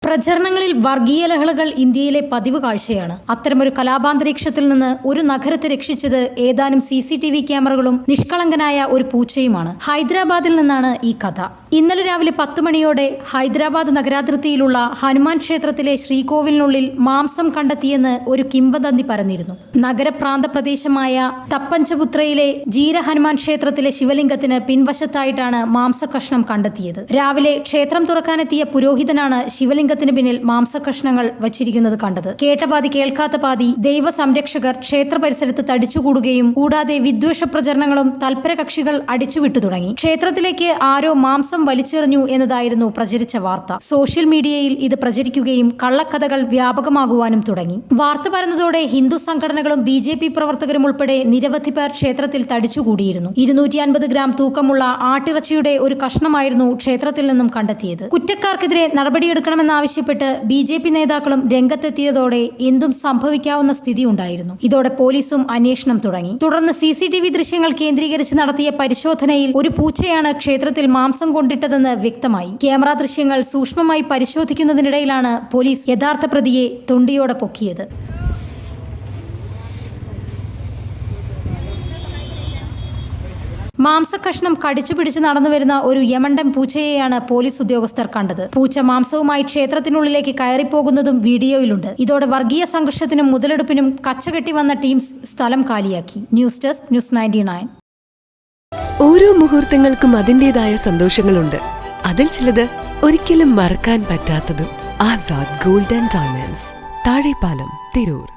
പ്രചരണങ്ങളിൽ വർഗീയ ലഹളകൾ ഇന്ത്യയിലെ പതിവ് കാഴ്ചയാണ്. അത്തരമൊരു കലാപാന്തരീക്ഷത്തിൽ നിന്ന് ഒരു നഗരത്തെ രക്ഷിച്ചത് ഏതാനും CCTV ക്യാമറകളും നിഷ്കളങ്കനായ ഒരു പൂച്ചയുമാണ്. ഹൈദരാബാദിൽ നിന്നാണ് ഈ കഥ. ഇന്നലെ രാവിലെ 10 മണിയോടെ ഹൈദരാബാദ് നഗരാതിർത്തിയിലുള്ള ഹനുമാൻ ക്ഷേത്രത്തിലെ ശ്രീകോവിലിനുള്ളിൽ മാംസം കണ്ടെത്തിയെന്ന് ഒരു കിംവദന്തി പരന്നിരുന്നു. നഗരപ്രാന്ത പ്രദേശമായ തപ്പഞ്ചപുത്രയിലെ ജീര ഹനുമാൻ ക്ഷേത്രത്തിലെ ശിവലിംഗത്തിന് പിൻവശത്തായിട്ടാണ് മാംസകഷ്ണം കണ്ടെത്തിയത്. രാവിലെ ക്ഷേത്രം തുറക്കാനെത്തിയ പുരോഹിതനാണ് ശിവലിംഗത്തിന് പിന്നിൽ മാംസകഷ്ണങ്ങൾ വച്ചിരിക്കുന്നത് കണ്ടത്. കേട്ട പാതി കേൾക്കാത്ത പാതി ദൈവ സംരക്ഷകർ ക്ഷേത്ര പരിസരത്ത് തടിച്ചുകൂടുകയും കൂടാതെ വിദ്വേഷ പ്രചരണങ്ങളും തൽപര കക്ഷികൾ അടിച്ചുവിട്ടു തുടങ്ങി. ക്ഷേത്രത്തിലേക്ക് ആരോ മാംസം വലിച്ചെറിഞ്ഞു എന്നതായിരുന്നു പ്രചരിച്ച വാർത്ത. സോഷ്യൽ മീഡിയയിൽ ഇത് പ്രചരിക്കുകയും കള്ളക്കഥകൾ വ്യാപകമാകുവാനും തുടങ്ങി. വാർത്ത പരന്നതോടെ ഹിന്ദു സംഘടനകളും BJP പ്രവർത്തകരും ഉൾപ്പെടെ നിരവധി പേർ ക്ഷേത്രത്തിൽ തടിച്ചുകൂടിയിരുന്നു. 250 ഗ്രാം തൂക്കമുള്ള ആട്ടിറച്ചിയുടെ ഒരു കഷ്ണമായിരുന്നു ക്ഷേത്രത്തിൽ നിന്നും കണ്ടെത്തിയത്. കുറ്റക്കാർക്കെതിരെ നടപടിയെടുക്കണമെന്നാവശ്യപ്പെട്ട് BJP നേതാക്കളും രംഗത്തെത്തിയതോടെ എന്തും സംഭവിക്കാവുന്ന സ്ഥിതി ഉണ്ടായിരുന്നു. ഇതോടെ പോലീസും അന്വേഷണം തുടങ്ങി. തുടർന്ന് CCTV ദൃശ്യങ്ങൾ കേന്ദ്രീകരിച്ച് നടത്തിയ പരിശോധനയിൽ ഒരു പൂച്ചയാണ് ക്ഷേത്രത്തിൽ മാംസം കൊണ്ടിട്ടതെന്ന് വ്യക്തമായി. ക്യാമറ ദൃശ്യങ്ങൾ സൂക്ഷ്മമായി പരിശോധിക്കുന്നതിനിടയിലാണ് പോലീസ് യഥാർത്ഥ പ്രതിയെ തൊണ്ടിയോടെ പൊക്കിയത്. മാംസകഷ്ണം കടിച്ചു പിടിച്ച് നടന്നുവരുന്ന ഒരു യമണ്ടൻ പൂച്ചയെയാണ് പോലീസ് ഉദ്യോഗസ്ഥർ കണ്ടത്. പൂച്ച മാംസവുമായി ക്ഷേത്രത്തിനുള്ളിലേക്ക് കയറിപ്പോകുന്നതും വീഡിയോയിലുണ്ട്. ഇതോടെ വർഗീയ സംഘർഷത്തിനും മുതലെടുപ്പിനും കച്ചകെട്ടി വന്ന ടീംസ് സ്ഥലം കാലിയാക്കി. News desk news 99. ഓരോ മുഹൂർത്തങ്ങൾക്കും അതിൻ്റെതായ സന്തോഷങ്ങളുണ്ട്. അതിൽ ചിലത് ഒരിക്കലും മറക്കാൻ പറ്റാത്തതും. Azad gold and diamonds, Thazhepalam, Tirur.